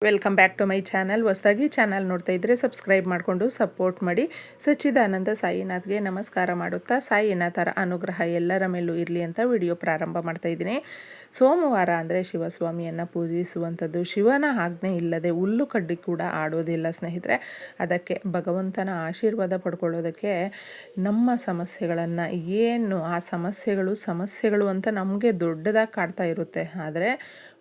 Welcome back to my channel. ಹೊಸದಾಗಿ channel ನೋಡ್ತಾ ಇದ್ದರೆ ಸಬ್ಸ್ಕ್ರೈಬ್ ಮಾಡಿಕೊಂಡು ಸಪೋರ್ಟ್ ಮಾಡಿ. ಸಚ್ಚಿದಾನಂದ ಸಾಯಿನಾಥ್ಗೆ ನಮಸ್ಕಾರ ಮಾಡುತ್ತಾ ಸಾಯಿನಾಥರ ಅನುಗ್ರಹ ಎಲ್ಲರ ಮೇಲೂ ಇರಲಿ ಅಂತ ವಿಡಿಯೋ ಪ್ರಾರಂಭ ಮಾಡ್ತಾ ಇದ್ದೀನಿ. ಸೋಮವಾರ ಅಂದರೆ ಶಿವಸ್ವಾಮಿಯನ್ನು ಪೂಜಿಸುವಂಥದ್ದು. ಶಿವನ ಆಜ್ಞೆ ಇಲ್ಲದೆ ಹುಲ್ಲು ಕಡ್ಡಿ ಕೂಡ ಆಡೋದಿಲ್ಲ ಸ್ನೇಹಿತರೆ. ಅದಕ್ಕೆ ಭಗವಂತನ ಆಶೀರ್ವಾದ ಪಡ್ಕೊಳ್ಳೋದಕ್ಕೆ ನಮ್ಮ ಸಮಸ್ಯೆಗಳನ್ನು ಏನು ಆ ಸಮಸ್ಯೆಗಳು ಅಂತ ನಮಗೆ ದೊಡ್ಡದಾಗಿ ಕಾಡ್ತಾ ಇರುತ್ತೆ. ಆದರೆ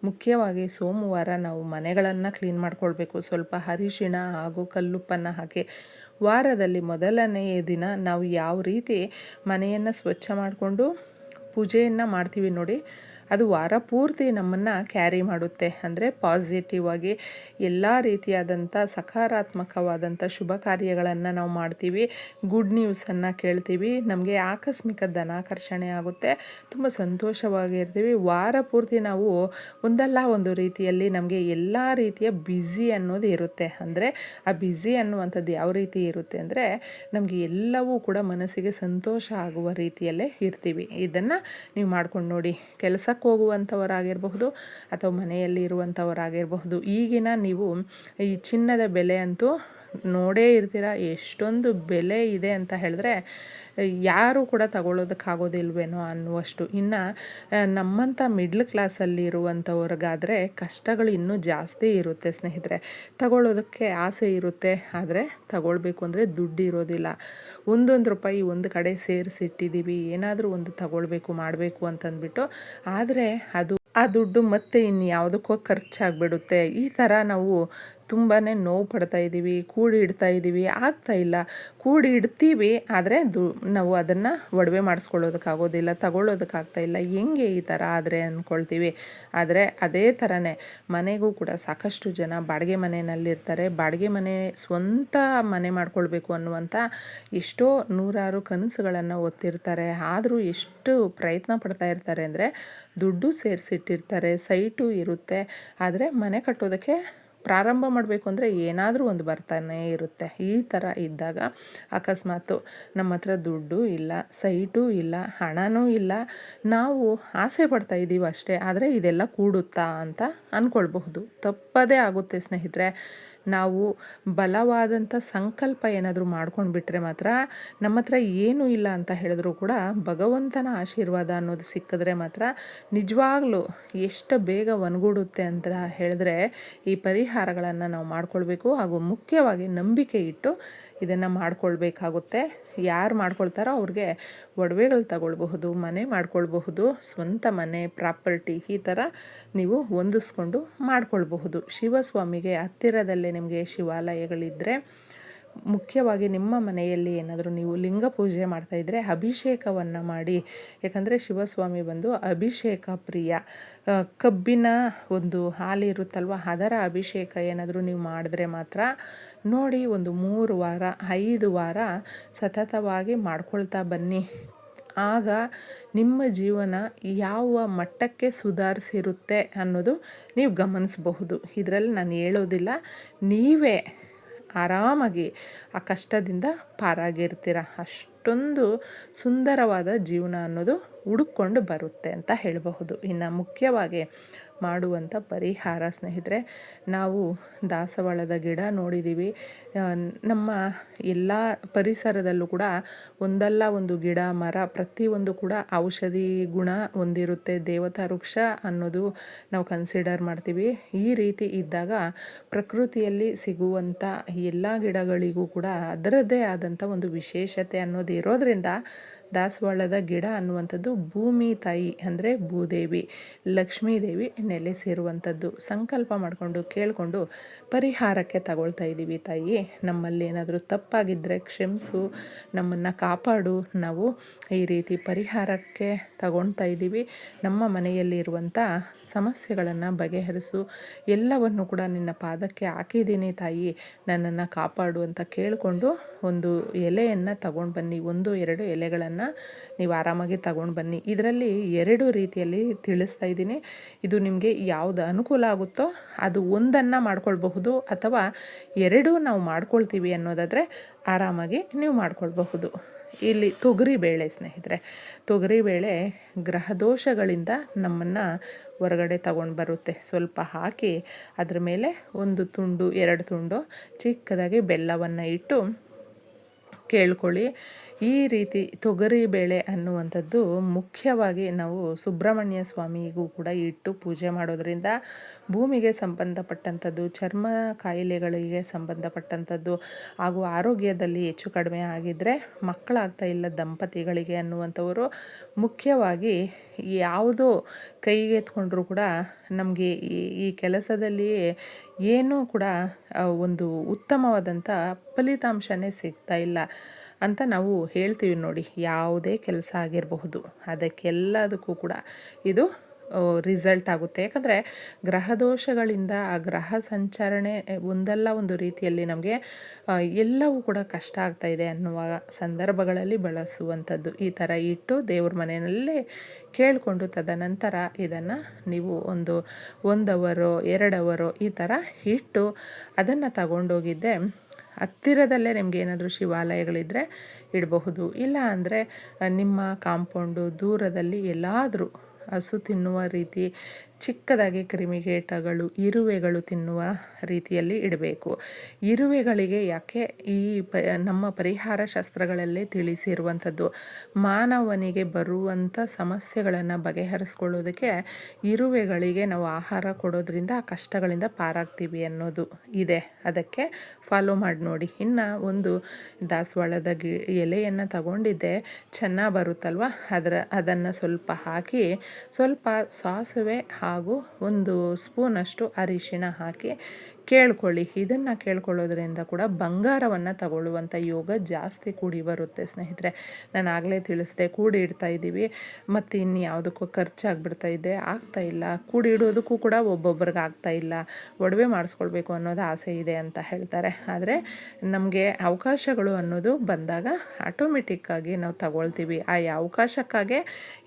ಮುಖ್ಯವಾಗಿ ಸೋಮವಾರ ನಾವು ಮನೆಗಳನ್ನು ಕ್ಲೀನ್ ಮಾಡ್ಕೊಳ್ಬೇಕು. ಸ್ವಲ್ಪ ಅರಿಶಿಣ ಹಾಗೂ ಕಲ್ಲುಪ್ಪನ್ನು ಹಾಕಿ ವಾರದಲ್ಲಿ ಮೊದಲನೆಯ ದಿನ ನಾವು ಯಾವ ರೀತಿ ಮನೆಯನ್ನು ಸ್ವಚ್ಛ ಮಾಡಿಕೊಂಡು ಪೂಜೆಯನ್ನು ಮಾಡ್ತೀವಿ ನೋಡಿ, ಅದು ವಾರ ಪೂರ್ತಿ ನಮ್ಮನ್ನು ಕ್ಯಾರಿ ಮಾಡುತ್ತೆ. ಅಂದರೆ ಪಾಸಿಟಿವ್ ಆಗಿ ಎಲ್ಲ ರೀತಿಯಾದಂಥ ಸಕಾರಾತ್ಮಕವಾದಂಥ ಶುಭ ಕಾರ್ಯಗಳನ್ನು ನಾವು ಮಾಡ್ತೀವಿ. ಗುಡ್ ನ್ಯೂಸನ್ನು ಕೇಳ್ತೀವಿ. ನಮಗೆ ಆಕಸ್ಮಿಕ ಧನಾಕರ್ಷಣೆ ಆಗುತ್ತೆ. ತುಂಬ ಸಂತೋಷವಾಗಿರ್ತೀವಿ. ವಾರ ಪೂರ್ತಿ ನಾವು ಒಂದಲ್ಲ ಒಂದು ರೀತಿಯಲ್ಲಿ ನಮಗೆ ಎಲ್ಲ ರೀತಿಯ ಬ್ಯುಸಿ ಅನ್ನೋದು ಇರುತ್ತೆ. ಅಂದರೆ ಆ ಬ್ಯುಸಿ ಅನ್ನುವಂಥದ್ದು ಯಾವ ರೀತಿ ಇರುತ್ತೆ ಅಂದರೆ ನಮಗೆ ಎಲ್ಲವೂ ಕೂಡ ಮನಸ್ಸಿಗೆ ಸಂತೋಷ ಆಗುವ ರೀತಿಯಲ್ಲೇ ಇರ್ತೀವಿ. ಇದನ್ನು ನೀವು ಮಾಡ್ಕೊಂಡು ನೋಡಿ. ಕೆಲಸಕ್ಕೆ ಹೋಗುವಂಥವರಾಗಿರಬಹುದು ಅಥವಾ ಮನೆಯಲ್ಲಿ ಇರುವಂಥವರಾಗಿರಬಹುದು. ಈಗಿನ ನೀವು ಈ ಚಿನ್ನದ ಬೆಲೆ ಅಂತೂ ನೋಡೇ ಇರ್ತೀರ, ಎಷ್ಟೊಂದು ಬೆಲೆ ಇದೆ ಅಂತ ಹೇಳಿದ್ರೆ ಯಾರು ಕೂಡ ತಗೊಳ್ಳೋದಕ್ಕಾಗೋದಿಲ್ವೇನೋ ಅನ್ನುವಷ್ಟು. ಇನ್ನು ನಮ್ಮಂಥ ಮಿಡ್ಲ್ ಕ್ಲಾಸಲ್ಲಿ ಇರುವಂಥವ್ರಿಗಾದರೆ ಕಷ್ಟಗಳು ಇನ್ನೂ ಜಾಸ್ತಿ ಇರುತ್ತೆ ಸ್ನೇಹಿತರೆ. ತಗೊಳ್ಳೋದಕ್ಕೆ ಆಸೆ ಇರುತ್ತೆ, ಆದರೆ ತಗೊಳ್ಬೇಕು ಅಂದರೆ ದುಡ್ಡು ಇರೋದಿಲ್ಲ. ಒಂದೊಂದು ರೂಪಾಯಿ ಒಂದು ಕಡೆ ಸೇರಿಸಿಟ್ಟಿದ್ದೀವಿ, ಏನಾದರೂ ಒಂದು ತಗೊಳ್ಬೇಕು ಮಾಡಬೇಕು ಅಂತಂದ್ಬಿಟ್ಟು. ಆದರೆ ಆ ದುಡ್ಡು ಮತ್ತೆ ಇನ್ಯಾವುದಕ್ಕೋ ಖರ್ಚಾಗಿಬಿಡುತ್ತೆ. ಈ ಥರ ನಾವು ತುಂಬಾ ನೋವು ಪಡ್ತಾ ಇದ್ದೀವಿ, ಕೂಡಿ ಇಡ್ತಾ ಇದ್ದೀವಿ, ಆಗ್ತಾಯಿಲ್ಲ. ಕೂಡಿ ಇಡ್ತೀವಿ, ಆದರೆ ನಾವು ಅದನ್ನು ಒಡವೆ ಮಾಡಿಸ್ಕೊಳ್ಳೋದಕ್ಕಾಗೋದಿಲ್ಲ, ತಗೊಳ್ಳೋದಕ್ಕಾಗ್ತಾಯಿಲ್ಲ. ಹೆಂಗೆ ಈ ಥರ ಆದರೆ ಅಂದ್ಕೊಳ್ತೀವಿ. ಆದರೆ ಅದೇ ಥರನೇ ಮನೆಗೂ ಕೂಡ ಸಾಕಷ್ಟು ಜನ ಬಾಡಿಗೆ ಮನೆಯಲ್ಲಿರ್ತಾರೆ. ಬಾಡಿಗೆ ಮನೆ ಸ್ವಂತ ಮನೆ ಮಾಡ್ಕೊಳ್ಬೇಕು ಅನ್ನುವಂಥ ಎಷ್ಟೋ ನೂರಾರು ಕನಸುಗಳನ್ನು ಹೊತ್ತಿರ್ತಾರೆ. ಆದರೂ ಎಷ್ಟು ಪ್ರಯತ್ನ ಪಡ್ತಾ ಇರ್ತಾರೆ ಅಂದರೆ ದುಡ್ಡು ಸೇರಿಸಿಟ್ಟಿರ್ತಾರೆ, ಸೈಟು ಇರುತ್ತೆ, ಆದರೆ ಮನೆ ಕಟ್ಟೋದಕ್ಕೆ ಪ್ರಾರಂಭ ಮಾಡಬೇಕು ಅಂದರೆ ಏನಾದರೂ ಒಂದು ಬರ್ತಾನೆ ಇರುತ್ತೆ. ಈ ಥರ ಇದ್ದಾಗ ಅಕಸ್ಮಾತು ನಮ್ಮ ಹತ್ರ ದುಡ್ಡು ಇಲ್ಲ, ಸೈಟು ಇಲ್ಲ, ಹಣನೂ ಇಲ್ಲ, ನಾವು ಆಸೆ ಪಡ್ತಾ ಇದ್ದೀವಿ ಅಷ್ಟೇ, ಆದರೆ ಇದೆಲ್ಲ ಕೂಡುತ್ತಾ ಅಂತ ಅಂದ್ಕೊಳ್ಬಹುದು. ತಪ್ಪದೇ ಆಗುತ್ತೆ ಸ್ನೇಹಿತರೆ. ನಾವು ಬಲವಾದಂಥ ಸಂಕಲ್ಪ ಏನಾದರೂ ಮಾಡ್ಕೊಂಡು ಬಿಟ್ಟರೆ ಮಾತ್ರ ನಮ್ಮ ಹತ್ರ ಏನೂ ಇಲ್ಲ ಅಂತ ಹೇಳಿದ್ರು ಕೂಡ ಭಗವಂತನ ಆಶೀರ್ವಾದ ಅನ್ನೋದು ಸಿಕ್ಕಿದ್ರೆ ಮಾತ್ರ ನಿಜವಾಗ್ಲೂ ಎಷ್ಟು ಬೇಗ ಒನ್ಗೂಡುತ್ತೆ ಅಂತ ಹೇಳಿದ್ರೆ ಈ ಪರಿಹಾರಗಳನ್ನು ನಾವು ಮಾಡ್ಕೊಳ್ಬೇಕು. ಹಾಗೂ ಮುಖ್ಯವಾಗಿ ನಂಬಿಕೆ ಇಟ್ಟು ಇದನ್ನು ಮಾಡ್ಕೊಳ್ಬೇಕಾಗುತ್ತೆ. ಯಾರು ಮಾಡ್ಕೊಳ್ತಾರೋ ಅವ್ರಿಗೆ ಒಡವೆಗಳು ತಗೊಳ್ಬಹುದು, ಮನೆ ಮಾಡ್ಕೊಳ್ಬಹುದು, ಸ್ವಂತ ಮನೆ ಪ್ರಾಪರ್ಟಿ ಈ ಥರ ನೀವು ಹೊಂದಿಸ್ಕೊಂಡು ಮಾಡ್ಕೊಳ್ಬಹುದು. ಶಿವಸ್ವಾಮಿಗೆ ಹತ್ತಿರದಲ್ಲೇ ನಿಮಗೆ ಶಿವಾಲಯಗಳಿದ್ದರೆ, ಮುಖ್ಯವಾಗಿ ನಿಮ್ಮ ಮನೆಯಲ್ಲಿ ಏನಾದರೂ ನೀವು ಲಿಂಗ ಪೂಜೆ ಮಾಡ್ತಾಯಿದ್ರೆ ಅಭಿಷೇಕವನ್ನು ಮಾಡಿ. ಯಾಕಂದರೆ ಶಿವಸ್ವಾಮಿ ಬಂದು ಅಭಿಷೇಕ ಪ್ರಿಯ. ಕಬ್ಬಿನ ಒಂದು ಹಾಲು ಇರುತ್ತಲ್ವ, ಅದರ ಅಭಿಷೇಕ ಏನಾದರೂ ನೀವು ಮಾಡಿದ್ರೆ ಮಾತ್ರ ನೋಡಿ, ಒಂದು 3 ವಾರ 5 ವಾರ ಸತತವಾಗಿ ಮಾಡ್ಕೊಳ್ತಾ ಬನ್ನಿ. ಆಗ ನಿಮ್ಮ ಜೀವನ ಯಾವ ಮಟ್ಟಕ್ಕೆ ಸುಧಾರಿಸಿರುತ್ತೆ ಅನ್ನೋದು ನೀವು ಗಮನಿಸಬಹುದು. ಇದರಲ್ಲಿ ನಾನು ಹೇಳೋದಿಲ್ಲ, ನೀವೇ ಆರಾಮಾಗಿ ಆ ಕಷ್ಟದಿಂದ ಪಾರಾಗಿರ್ತೀರ. ಅಷ್ಟೊಂದು ಸುಂದರವಾದ ಜೀವನ ಅನ್ನೋದು ಹುಡುಕೊಂಡು ಬರುತ್ತೆ ಅಂತ ಹೇಳಬಹುದು. ಇನ್ನು ಮುಖ್ಯವಾಗಿ ಮಾಡುವಂಥ ಪರಿಹಾರ ಸ್ನೇಹಿತರೆ, ನಾವು ದಾಸವಾಳದ ಗಿಡ ನೋಡಿದ್ದೀವಿ. ನಮ್ಮ ಎಲ್ಲ ಪರಿಸರದಲ್ಲೂ ಕೂಡ ಒಂದಲ್ಲ ಒಂದು ಗಿಡ ಮರ ಪ್ರತಿಯೊಂದು ಕೂಡ ಔಷಧಿ ಗುಣ ಹೊಂದಿರುತ್ತೆ. ದೇವತಾ ವೃಕ್ಷ ಅನ್ನೋದು ನಾವು ಕನ್ಸಿಡರ್ ಮಾಡ್ತೀವಿ. ಈ ರೀತಿ ಇದ್ದಾಗ ಪ್ರಕೃತಿಯಲ್ಲಿ ಸಿಗುವಂಥ ಎಲ್ಲ ಗಿಡಗಳಿಗೂ ಕೂಡ ಅದರದ್ದೇ ಆದಂಥ ಒಂದು ವಿಶೇಷತೆ ಅನ್ನೋದು ಇರೋದರಿಂದ ದಾಸವಾಳದ ಗಿಡ ಅನ್ನುವಂಥದ್ದು ಭೂಮಿ ತಾಯಿ ಅಂದರೆ ಭೂದೇವಿ ಲಕ್ಷ್ಮೀದೇವಿ ನೆಲೆಸಿರುವಂಥದ್ದು. ಸಂಕಲ್ಪ ಮಾಡಿಕೊಂಡು ಕೇಳಿಕೊಂಡು ಪರಿಹಾರಕ್ಕೆ ತಗೊಳ್ತಾ ಇದ್ದೀವಿ. ತಾಯಿ, ನಮ್ಮಲ್ಲಿ ಏನಾದರೂ ತಪ್ಪಾಗಿದ್ದರೆ ಕ್ಷಮಿಸು, ನಮ್ಮನ್ನು ಕಾಪಾಡು. ನಾವು ಈ ರೀತಿ ಪರಿಹಾರಕ್ಕೆ ತಗೊಳ್ತಾ ಇದ್ದೀವಿ. ನಮ್ಮ ಮನೆಯಲ್ಲಿರುವಂಥ ಸಮಸ್ಯೆಗಳನ್ನು ಬಗೆಹರಿಸು. ಎಲ್ಲವನ್ನು ಕೂಡ ನಿನ್ನ ಪಾದಕ್ಕೆ ಹಾಕಿದ್ದೀನಿ ತಾಯಿ, ನನ್ನನ್ನು ಕಾಪಾಡು ಅಂತ ಕೇಳಿಕೊಂಡು ಒಂದು ಎಲೆಯನ್ನು ತಗೊಂಡು ಬನ್ನಿ. 1-2 ಎಲೆಗಳನ್ನು ನೀವು ಆರಾಮಾಗಿ ತಗೊಂಡು ಬನ್ನಿ. ಇದರಲ್ಲಿ 2 ರೀತಿಯಲ್ಲಿ ತಿಳಿಸ್ತಾ ಇದ್ದೀನಿ. ಇದು ನಿಮಗೆ ಯಾವುದು ಅನುಕೂಲ ಆಗುತ್ತೋ ಅದು ಒಂದನ್ನು ಮಾಡ್ಕೊಳ್ಬಹುದು, ಅಥವಾ 2 ನಾವು ಮಾಡ್ಕೊಳ್ತೀವಿ ಅನ್ನೋದಾದರೆ ಆರಾಮಾಗಿ ನೀವು ಮಾಡ್ಕೊಳ್ಬಹುದು. ಇಲ್ಲಿ ತೊಗರಿಬೇಳೆ ಸ್ನೇಹಿತರೆ, ತೊಗರಿಬೇಳೆ ಗ್ರಹದೋಷಗಳಿಂದ ನಮ್ಮನ್ನು ಹೊರಗಡೆ ತಗೊಂಡು ಬರುತ್ತೆ. ಸ್ವಲ್ಪ ಹಾಕಿ ಅದ್ರ ಮೇಲೆ 1 ತುಂಡು 2 ತುಂಡು ಚಿಕ್ಕದಾಗಿ ಬೆಲ್ಲವನ್ನು ಇಟ್ಟು ಕೇಳ್ಕೊಳ್ಳಿ. ಈ ರೀತಿ ತೊಗರಿಬೇಳೆ ಅನ್ನುವಂಥದ್ದು ಮುಖ್ಯವಾಗಿ ನಾವು ಸುಬ್ರಹ್ಮಣ್ಯ ಸ್ವಾಮಿಗೂ ಕೂಡ ಇಟ್ಟು ಪೂಜೆ ಮಾಡೋದರಿಂದ ಭೂಮಿಗೆ ಸಂಬಂಧಪಟ್ಟಂಥದ್ದು, ಚರ್ಮ ಕಾಯಿಲೆಗಳಿಗೆ ಸಂಬಂಧಪಟ್ಟಂಥದ್ದು ಹಾಗೂ ಆರೋಗ್ಯದಲ್ಲಿ ಹೆಚ್ಚು ಕಡಿಮೆ ಆಗಿದ್ದರೆ ಮಕ್ಕಳಾಗ್ತಾ ಇಲ್ಲ ದಂಪತಿಗಳಿಗೆ ಅನ್ನುವಂಥವರು ಮುಖ್ಯವಾಗಿ ಯಾವುದೋ ಕೈಗೆತ್ಕೊಂಡ್ರೂ ಕೂಡ ನಮಗೆ ಈ ಕೆಲಸದಲ್ಲಿ ಏನೂ ಕೂಡ ಒಂದು ಉತ್ತಮವಾದಂಥ ಫಲಿತಾಂಶನೇ ಸಿಗ್ತಾ ಇಲ್ಲ ಅಂತ ನಾವು ಹೇಳ್ತೀವಿ ನೋಡಿ. ಯಾವುದೇ ಕೆಲಸ ಆಗಿರಬಹುದು, ಅದಕ್ಕೆಲ್ಲದಕ್ಕೂ ಕೂಡ ಇದು ರಿಸಲ್ಟ್ ಆಗುತ್ತೆ. ಯಾಕಂದರೆ ಗ್ರಹದೋಷಗಳಿಂದ ಆ ಗ್ರಹ ಸಂಚರಣೆ ಒಂದಲ್ಲ ಒಂದು ರೀತಿಯಲ್ಲಿ ನಮಗೆ ಎಲ್ಲವೂ ಕೂಡ ಕಷ್ಟ ಆಗ್ತಾ ಇದೆ ಅನ್ನುವ ಸಂದರ್ಭಗಳಲ್ಲಿ ಬಳಸುವಂಥದ್ದು. ಈ ಥರ ಇಟ್ಟು ದೇವ್ರ ಮನೆಯಲ್ಲೇ ಕೇಳಿಕೊಂಡು ತದನಂತರ ಇದನ್ನು ನೀವು ಒಂದು 1 ಅವರೋ 2 ಅವರೋ ಈ ಥರ ಇಟ್ಟು ಅದನ್ನು ತಗೊಂಡೋಗಿದ್ದೆ ಹತ್ತಿರದಲ್ಲೇ ನಿಮ್ಗೆ ಏನಾದರೂ ಶಿವಾಲಯಗಳಿದ್ದರೆ ಇಡಬಹುದು. ಇಲ್ಲ ಅಂದರೆ ನಿಮ್ಮ ಕಾಂಪೌಂಡು ದೂರದಲ್ಲಿ ಎಲ್ಲಾದರೂ ಹಸು ತಿನ್ನುವ ರೀತಿ ಚಿಕ್ಕದಾಗಿ ಕ್ರಿಮಿಕೀಟಗಳು, ಇರುವೆಗಳು ತಿನ್ನುವ ರೀತಿಯಲ್ಲಿ ಇಡಬೇಕು. ಇರುವೆಗಳಿಗೆ ಯಾಕೆ ಈ ನಮ್ಮ ಪರಿಹಾರ ಶಾಸ್ತ್ರಗಳಲ್ಲೇ ತಿಳಿಸಿರುವಂಥದ್ದು, ಮಾನವನಿಗೆ ಬರುವಂಥ ಸಮಸ್ಯೆಗಳನ್ನು ಬಗೆಹರಿಸ್ಕೊಳ್ಳೋದಕ್ಕೆ ಇರುವೆಗಳಿಗೆ ನಾವು ಆಹಾರ ಕೊಡೋದ್ರಿಂದ ಆ ಕಷ್ಟಗಳಿಂದ ಪಾರಾಗ್ತೀವಿ ಅನ್ನೋದು ಇದೆ. ಅದಕ್ಕೆ ಫಾಲೋ ಮಾಡಿ ನೋಡಿ. ಇನ್ನು ಒಂದು ದಾಸವಾಳದ ಎಲೆಯನ್ನು ತಗೊಂಡಿದ್ದೆ, ಚೆನ್ನಾಗಿ ಬರುತ್ತಲ್ವ, ಅದನ್ನು ಸ್ವಲ್ಪ ಹಾಕಿ ಸ್ವಲ್ಪ ಸಾಸಿವೆ ಹಾಗೂ 1 ಸ್ಪೂನಷ್ಟು ಅರಿಶಿಣ ಹಾಕಿ ಕೇಳ್ಕೊಳ್ಳಿ. ಇದನ್ನು ಕೇಳ್ಕೊಳ್ಳೋದ್ರಿಂದ ಕೂಡ ಬಂಗಾರವನ್ನು ತಗೊಳ್ಳುವಂಥ ಯೋಗ ಜಾಸ್ತಿ ಕೂಡಿ ಬರುತ್ತೆ ಸ್ನೇಹಿತರೆ. ನಾನು ಆಗಲೇ ತಿಳಿಸ್ದೆ, ಕೂಡಿ ಇಡ್ತಾ ಇದ್ದೀವಿ ಮತ್ತು ಇನ್ನು ಯಾವುದಕ್ಕೂ ಖರ್ಚಾಗ್ಬಿಡ್ತಾ ಇದೆ, ಆಗ್ತಾಯಿಲ್ಲ. ಕೂಡಿ ಇಡೋದಕ್ಕೂ ಕೂಡ ಒಬ್ಬೊಬ್ರಿಗೆ ಆಗ್ತಾಯಿಲ್ಲ, ಒಡವೆ ಮಾಡಿಸ್ಕೊಳ್ಬೇಕು ಅನ್ನೋದು ಆಸೆ ಇದೆ ಅಂತ ಹೇಳ್ತಾರೆ. ಆದರೆ ನಮಗೆ ಅವಕಾಶಗಳು ಅನ್ನೋದು ಬಂದಾಗ ಆಟೋಮೆಟಿಕ್ಕಾಗಿ ನಾವು ತಗೊಳ್ತೀವಿ. ಆ ಅವಕಾಶಕ್ಕಾಗೆ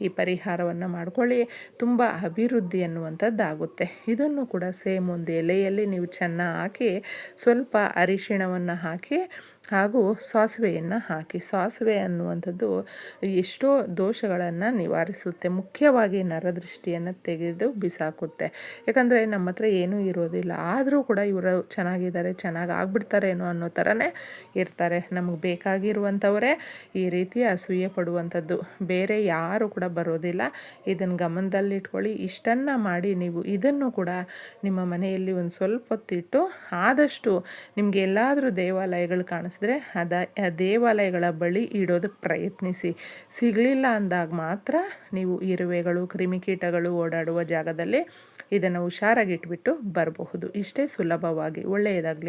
ಈ ಪರಿಹಾರವನ್ನು ಮಾಡ್ಕೊಳ್ಳಿ, ತುಂಬ ಅಭಿವೃದ್ಧಿ ಅನ್ನುವಂಥದ್ದಾಗುತ್ತೆ. ಇದನ್ನು ಕೂಡ ಸೇಮ್ ಒಂದು ಎಲೆಯಲ್ಲಿ ನೀವು ಹಾಕಿ ಸ್ವಲ್ಪ ಅರಿಶಿಣವನ್ನು ಹಾಕಿ ಹಾಗೂ ಸಾಸಿವೆಯನ್ನು ಹಾಕಿ. ಸಾಸಿವೆ ಅನ್ನುವಂಥದ್ದು ಎಷ್ಟೋ ದೋಷಗಳನ್ನು ನಿವಾರಿಸುತ್ತೆ, ಮುಖ್ಯವಾಗಿ ನರದೃಷ್ಟಿಯನ್ನು ತೆಗೆದು ಬಿಸಾಕುತ್ತೆ. ಯಾಕಂದರೆ ನಮ್ಮ ಹತ್ರ ಏನೂ ಇರೋದಿಲ್ಲ, ಆದರೂ ಕೂಡ ಇವರು ಚೆನ್ನಾಗಿದ್ದಾರೆ, ಚೆನ್ನಾಗಿ ಆಗ್ಬಿಡ್ತಾರೇನೋ ಅನ್ನೋ ಥರನೇ ಇರ್ತಾರೆ. ನಮಗೆ ಬೇಕಾಗಿರುವಂಥವರೇ ಈ ರೀತಿ ಅಸೂಯೆ ಪಡುವಂಥದ್ದು, ಬೇರೆ ಯಾರು ಕೂಡ ಬರೋದಿಲ್ಲ. ಇದನ್ನು ಗಮನದಲ್ಲಿಟ್ಕೊಳ್ಳಿ. ಇಷ್ಟನ್ನು ಮಾಡಿ ನೀವು ಇದನ್ನು ಕೂಡ ನಿಮ್ಮ ಮನೆಯಲ್ಲಿ ಒಂದು ಸ್ವಲ್ಪ ಹೊತ್ತಿಟ್ಟು ಆದಷ್ಟು ನಿಮಗೆ ಎಲ್ಲಾದರೂ ದೇವಾಲಯಗಳು ಕಾಣಿಸಿದ್ರೆ ಆ ದೇವಾಲಯಗಳ ಬಳಿ ಇಡೋದಕ್ಕೆ ಪ್ರಯತ್ನಿಸಿ. ಸಿಗಲಿಲ್ಲ ಅಂದಾಗ ಮಾತ್ರ ನೀವು ಇರುವೆಗಳು, ಕ್ರಿಮಿಕೀಟಗಳು ಓಡಾಡುವ ಜಾಗದಲ್ಲಿ ಇದನ್ನು ಹುಷಾರಾಗಿ ಇಟ್ಬಿಟ್ಟು ಬರಬಹುದು. ಇಷ್ಟೇ ಸುಲಭವಾಗಿ. ಒಳ್ಳೆಯದಾಗಲಿ.